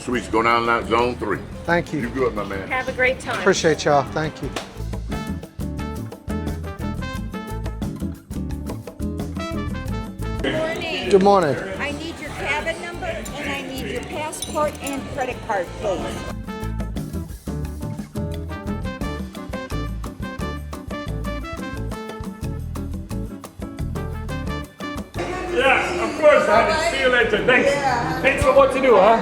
Sweets, go down that zone 3. Thank you. You good, my man. Have a great time. Appreciate y'all. Thank you. Good morning. Good morning. I need your cabin number and I need your passport and credit card, please. Yeah, of course, honey. See you later. Thanks. Thanks for what you do, huh?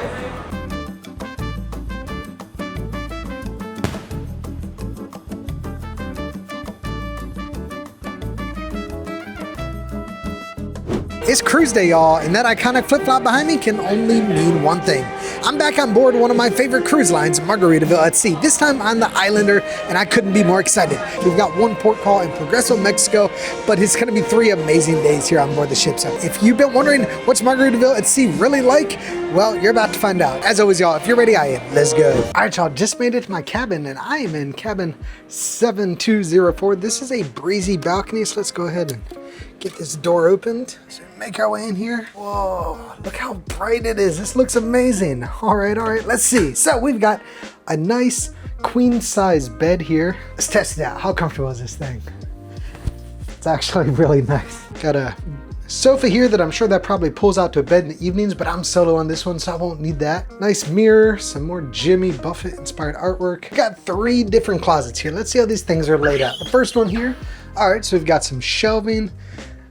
It's cruise day, y'all, and that iconic flip-flop behind me can only mean one thing. I'm back on board one of my favorite cruise lines, Margaritaville at sea, this time on the Islander, and I couldn't be more excited. We've got one port call in Progreso, Mexico, but it's gonna be 3 amazing days here on board the ship. So if you've been wondering what's Margaritaville at sea really like, well, you're about to find out. As always, y'all, if you're ready, I am. Let's go. All right, y'all, just made it to my cabin, and I am in cabin 7204. This is a breezy balcony, so let's go ahead and get this door opened. So make our way in here. Whoa, look how bright it is. This looks amazing. All right, let's see. So we've got a nice queen size bed here. Let's test it out. How comfortable is this thing? It's actually really nice. Got a sofa here that I'm sure that probably pulls out to a bed in the evenings, but I'm solo on this one, so I won't need that. Nice mirror, some more Jimmy Buffett inspired artwork. Got 3 different closets here. Let's see how these things are laid out. The first one here. All right, so we've got some shelving,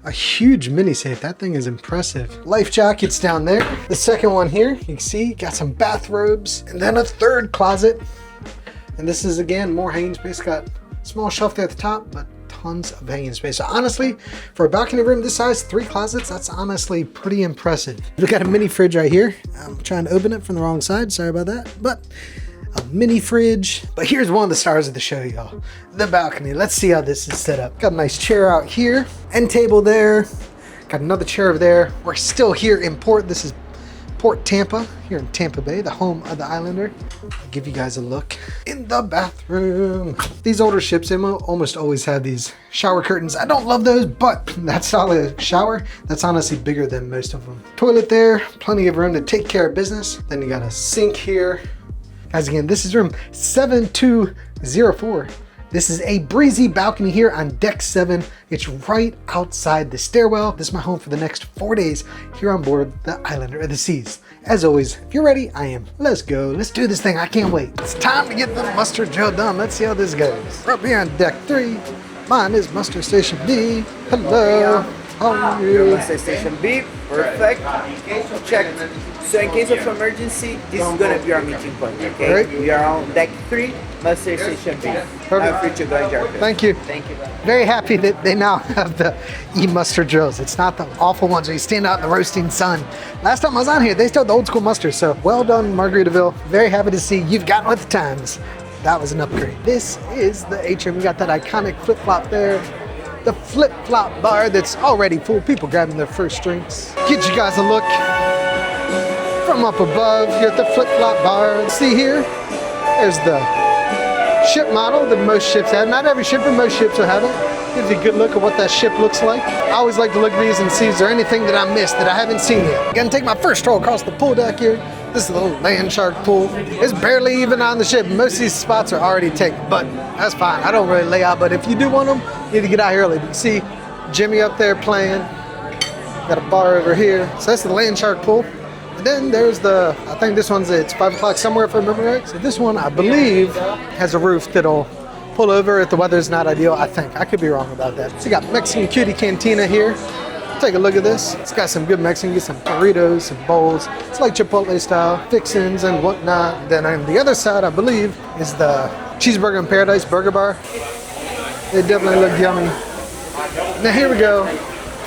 a huge mini safe. That thing is impressive. Life jackets down there. The second one here, you can see, got some bathrobes, and then a third closet. And this is, again, more hanging space. Got a small shelf there at the top, but tons of hanging space. So honestly, for a balcony room this size, 3 closets, that's honestly pretty impressive. We've got a mini fridge right here. I'm trying to open it from the wrong side. Sorry about that. But a mini fridge. But here's one of the stars of the show, y'all. The balcony. Let's see how this is set up. Got a nice chair out here. End table there. Got another chair over there. We're still here in port. This is Port Tampa, here in Tampa Bay, the home of the Islander. I'll give you guys a look in the bathroom. These older ships, they almost always have these shower curtains. I don't love those, but that solid shower, that's honestly bigger than most of them. Toilet there, plenty of room to take care of business. Then you got a sink here. Guys, again, this is room 7204. This is a breezy balcony here on deck 7. It's right outside the stairwell. This is my home for the next 4 days here on board the Islander of the Seas. As always, if you're ready, I am. Let's go. Let's do this thing. I can't wait. It's time to get the muster drill done. Let's see how this goes. We're up here on deck 3. Mine is muster station B. Hello. How are you? Muster station B. Perfect. Check. So in case of emergency, this is gonna be our meeting point, okay? Right. We are on deck 3, muster station B. I'm free to go enjoy your Thank you. Thank you. Very happy that they now have the e-muster drills. It's not the awful ones where you stand out in the roasting sun. Last time I was on here, they still had the old school muster, so well done, Margaritaville. Very happy to see you've gotten with the times. That was an upgrade. This is the atrium. We got that iconic flip-flop there. The flip-flop bar that's already full. People grabbing their first drinks. Get you guys a look from up above here at the flip-flop bar. See here, there's the ship model that most ships have. Not every ship, but most ships will have it. Gives you a good look at what that ship looks like. I always like to look at these and see is there anything that I missed that I haven't seen yet. Gonna take my first stroll across the pool deck here. This is the little land shark pool. It's barely even on the ship. Most of these spots are already taken, but that's fine. I don't really lay out, but if you do want them, you need to get out here early. You can see Jimmy up there playing. Got a bar over here. So that's the land shark pool. And then there's the, I think this one's, it's 5 o'clock somewhere if I remember right. So this one, I believe, has a roof that'll pull over if the weather's not ideal, I think. I could be wrong about that. So you got Mexican Cutie Cantina here. Take a look at this. It's got some good Mexican, get some burritos, some bowls. It's like Chipotle style, fixins and whatnot. Then on the other side, I believe, is the Cheeseburger in Paradise Burger Bar. They definitely look yummy. Now here we go.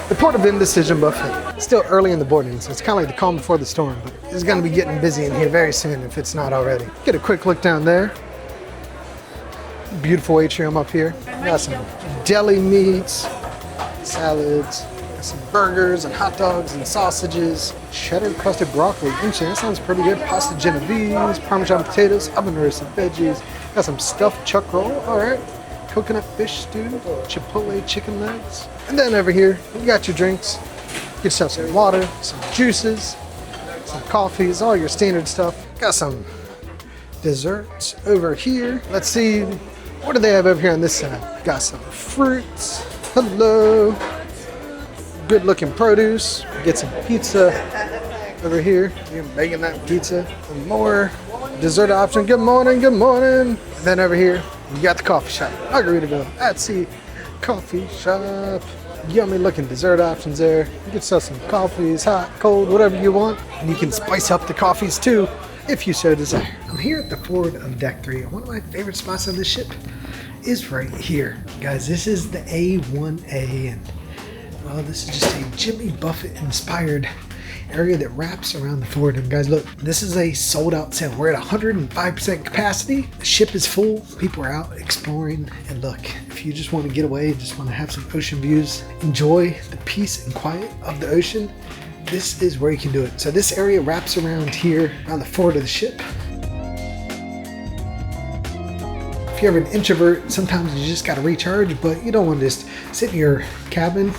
The Port of Indecision buffet. It's still early in the morning, so it's kind of like the calm before the storm, but it's gonna be getting busy in here very soon if it's not already. Get a quick look down there. Beautiful atrium up here. Got some deli meats, salads, got some burgers and hot dogs and sausages, cheddar crusted broccoli. Actually, that sounds pretty good. Pasta Genovese, Parmesan potatoes, oven roasted veggies. Got some stuffed chuck roll, all right. Coconut fish stew, Chipotle chicken legs. And then over here, you got your drinks. Get yourself some water, some juices, some coffees, all your standard stuff. Got some desserts over here. Let's see, what do they have over here on this side? Got some fruits. Hello. Good looking produce. Get some pizza over here. You're making that pizza. Some more dessert option. Good morning, good morning. And then over here, you got the coffee shop. Margaritaville at Sea Coffee Shop. Yummy looking dessert options there. You can sell some coffees, hot, cold, whatever you want. And you can spice up the coffees too, if you so desire. I'm here at the forward of Deck 3. One of my favorite spots on this ship is right here. Guys, this is the A1A, and well, this is just a Jimmy Buffett inspired area that wraps around the forward. And guys, look, this is a sold out sale. We're at 105% capacity. The ship is full. People are out exploring. And look, if you just want to get away, just want to have some ocean views, enjoy the peace and quiet of the ocean, this is where you can do it. So this area wraps around here, around the forward of the ship. If you're an introvert, sometimes you just got to recharge, but you don't want to just sit in your cabin.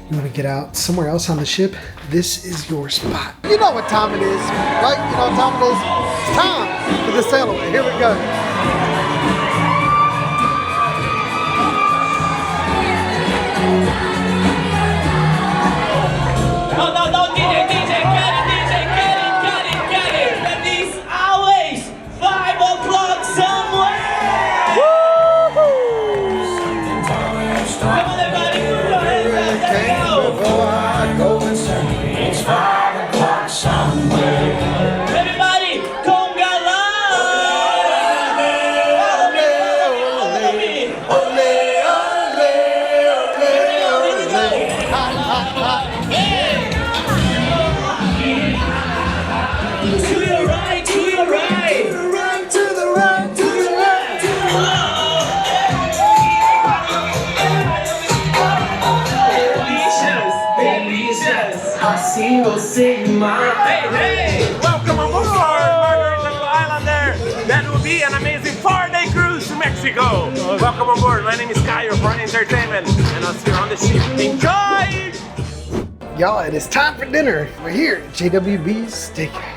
You want to get out somewhere else on the ship, this is your spot. You know what time it is, right? You know what time it is? It's time for the sail away. Here we go. No, DJ, get it. That is always 5 o'clock somewhere. Woo-hoo. Come on, everybody, put your hands up. There we go. It's 5 o'clock somewhere. Everybody, conga line. Follow me. Hey! Welcome aboard Margaritaville Island there. That will be an amazing 4-day cruise to Mexico. Welcome aboard. My name is Kyle for Entertainment, and I'll see you on the ship. Enjoy! Y'all, it is time for dinner. We're here at JWB Steakhouse.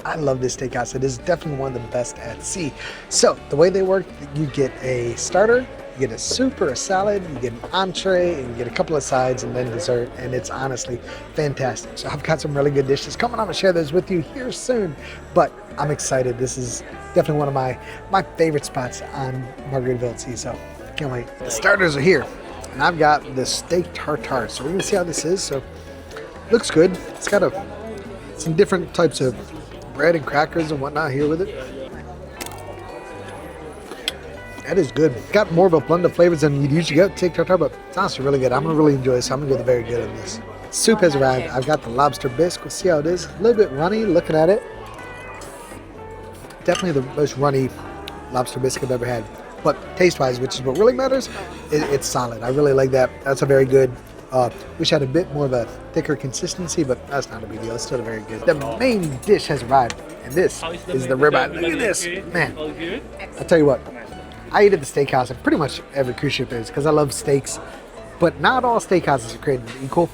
I love this steakhouse. It is definitely one of the best at sea. So the way they work, you get a starter, you get a soup or a salad, you get an entree, and you get a couple of sides and then dessert, and it's honestly fantastic. So I've got some really good dishes coming. I'm gonna share those with you here soon, but I'm excited. This is definitely one of my favorite spots on Margaritaville at Sea, so can't wait. The starters are here, and I've got the steak tartare. So we're gonna see how this is. So looks good. It's got some different types of bread and crackers and whatnot here with it. That is good. Got more of a blend of flavors than you'd usually get steak tartare, but it's honestly really good. I'm gonna really enjoy this. I'm gonna go the very good on this. Soup has arrived. I've got the lobster bisque. We'll see how it is. A little bit runny looking at it. Definitely the most runny lobster bisque I've ever had. But taste-wise, which is what really matters, it's solid. I really like that. That's a very good. Wish I had a bit more of a thicker consistency, but that's not a big deal. It's still very good. The main dish has arrived, and this is the ribeye. Look at this, man. I'll tell you what, I eat at the steakhouse at pretty much every cruise ship is because I love steaks, but not all steakhouses are created equal.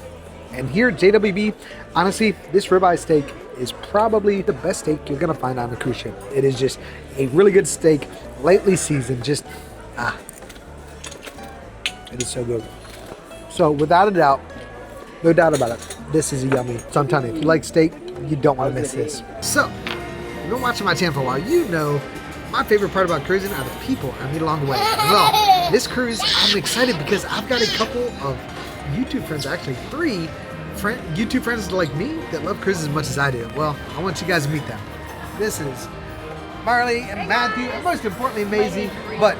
And here at JWB, honestly, this ribeye steak is probably the best steak you're gonna find on a cruise ship. It is just a really good steak, lightly seasoned, it is so good. So without a doubt, no doubt about it, this is a yummy. So I'm telling you, if you like steak, you don't want to miss this. So, if you've been watching my channel for a while, you know my favorite part about cruising are the people I meet along the way. Well, this cruise, I'm excited because I've got a couple of YouTube friends, actually 3 YouTube friends like me that love cruises as much as I do. Well, I want you guys to meet them. This is Marley and Matthew, and most importantly Maisie, but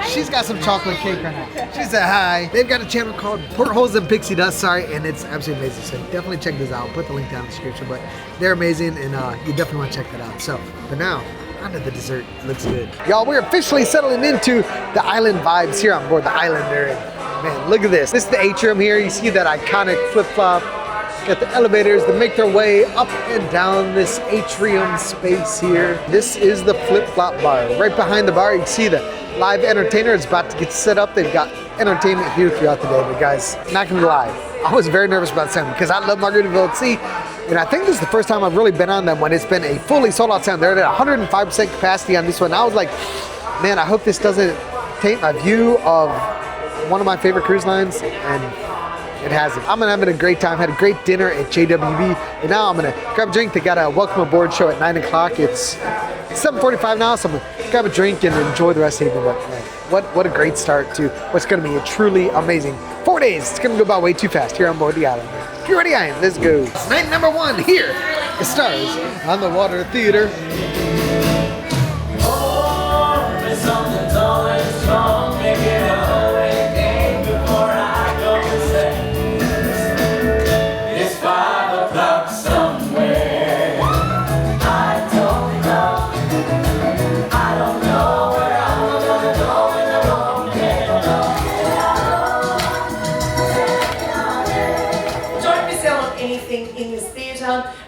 she's got some chocolate cake right now. She said hi. They've got a channel called Portholes and Pixie Dust, and it's absolutely amazing. So definitely check this out. I'll put the link down in the description, but they're amazing, and you definitely want to check that out. So, but now, on to the dessert. It looks good. Y'all, we're officially settling into the island vibes here on board the Islander, and man, look at this. This is the atrium here. You see that iconic flip-flop. Got the elevators that make their way up and down this atrium space here. This is the flip-flop bar. Right behind the bar, you can see the live entertainer is about to get set up. They've got entertainment here throughout the day. But guys, not gonna lie, I was very nervous about Sound because I love Margaritaville at Sea. And I think this is the first time I've really been on them when it's been a fully sold out Sound. They're at 105% capacity on this one. I was like, man, I hope this doesn't taint my view of one of my favorite cruise lines, and it hasn't. I'm having a great time. Had a great dinner at JWB, and now I'm gonna grab a drink. They got a welcome aboard show at 9 o'clock. It's 7:45 now, so I'm gonna grab a drink and enjoy the rest of the evening. But man, what a great start to what's gonna be a truly amazing 4 days. It's gonna go by way too fast here on board the island. Get ready, I am. Let's go. Night number 1 here. The Stars on the Water Theater.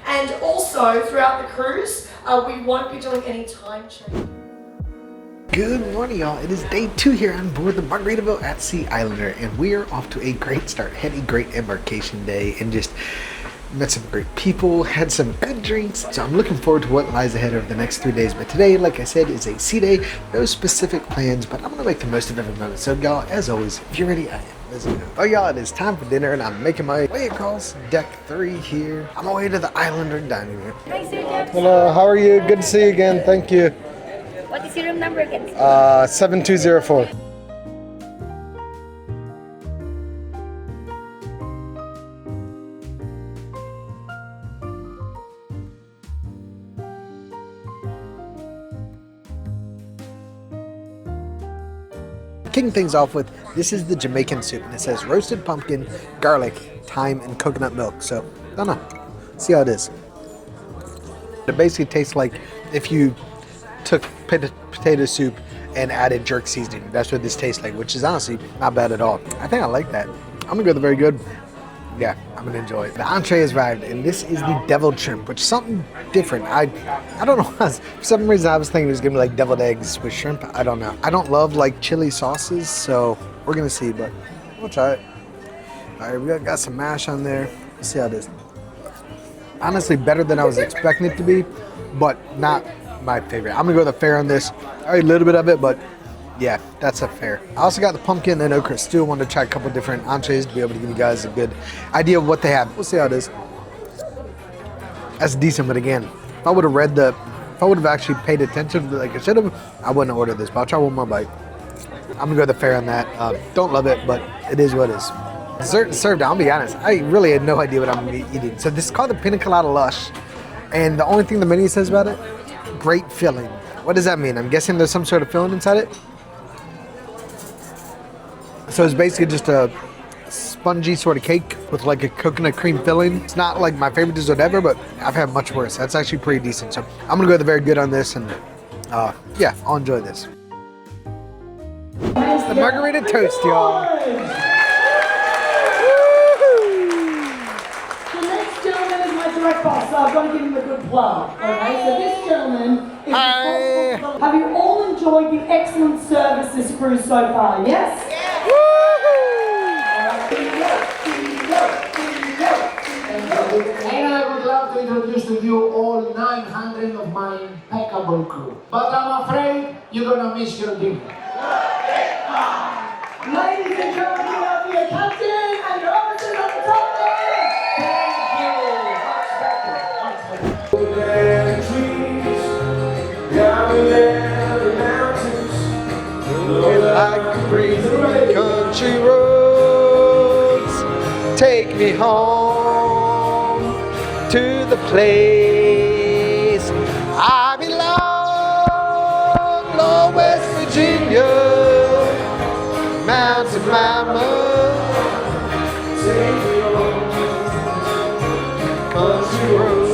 And also throughout the cruise, we won't be doing any time change. Good morning, y'all. It is day 2 here on board the Margaritaville at Sea Islander, and we are off to a great start. Had a great embarkation day and just met some great people, had some good drinks. So I'm looking forward to what lies ahead over the next 3 days. But today, like I said, is a sea day. No specific plans, but I'm gonna make the most of every moment. So y'all, as always, if you're ready, I am. Let's go. Oh y'all, it is time for dinner, and I'm making my way across deck 3 here. I'm on my way to the Islander dining room. Hi, Sir Jeff. Hello, how are you? Good to see you again. Thank you. What is your room number again? 7204. Kicking things off with, this is the Jamaican soup, and it says roasted pumpkin, garlic, thyme, and coconut milk. So, I don't know. See how it is. It basically tastes like if you took potato soup and added jerk seasoning. That's what this tastes like, which is honestly not bad at all. I think I like that. I'm gonna go with the very good. Yeah, I'm gonna enjoy it. The entree has arrived, and this is the deviled shrimp, which is something different. I don't know. For some reason, I was thinking it was gonna be like deviled eggs with shrimp. I don't know. I don't love like chili sauces, so we're gonna see, but we'll try it. All right, we got some mash on there. Let's see how it is. Honestly, better than I was expecting it to be, but not my favorite. I'm gonna go with a fair on this. I ate a little bit of it, but yeah, that's a fair. I also got the pumpkin and okra stew. I wanted to try a couple different entrees to be able to give you guys a good idea of what they have. We'll see how it is. That's decent, but again, if I would have actually paid attention to like I should have, I wouldn't have ordered this, but I'll try one more bite. I'm gonna go with the fair on that. Don't love it, but it is what it is. Dessert served, I'll be honest, I really had no idea what I'm gonna be eating. So this is called the Pina Colada Lush, and the only thing the menu says about it, great filling. What does that mean? I'm guessing there's some sort of filling inside it. So it's basically just a spongy sort of cake with like a coconut cream filling. It's not like my favorite dessert ever, but I've had much worse. That's actually pretty decent. So I'm gonna go with the very good on this, and yeah, I'll enjoy this. It's the Margarita Toast, y'all. The next gentleman is my direct boss, so I've got to give him a good plug. Okay, so this gentleman is responsible. Have you all enjoyed the excellent service this cruise so far? Yes? And I would love to introduce to you all 900 of my impeccable crew. But I'm afraid you're gonna miss your dinner. Ladies and gentlemen, you have your captain and your officers on the top there. Thank you. Much better. Much Like breezy country roads, take me home to the place I belong, Lord, West Virginia, Mountain Mama, take me home, country roads.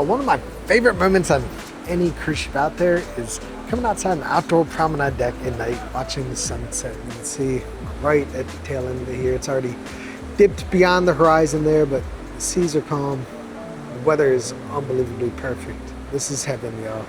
y'all, one of my favorite moments on any cruise ship out there is coming outside on the outdoor promenade deck at night, watching the sunset. You can see right at the tail end of here, it's already dipped beyond the horizon there, but the seas are calm. The weather is unbelievably perfect. This is heaven, y'all.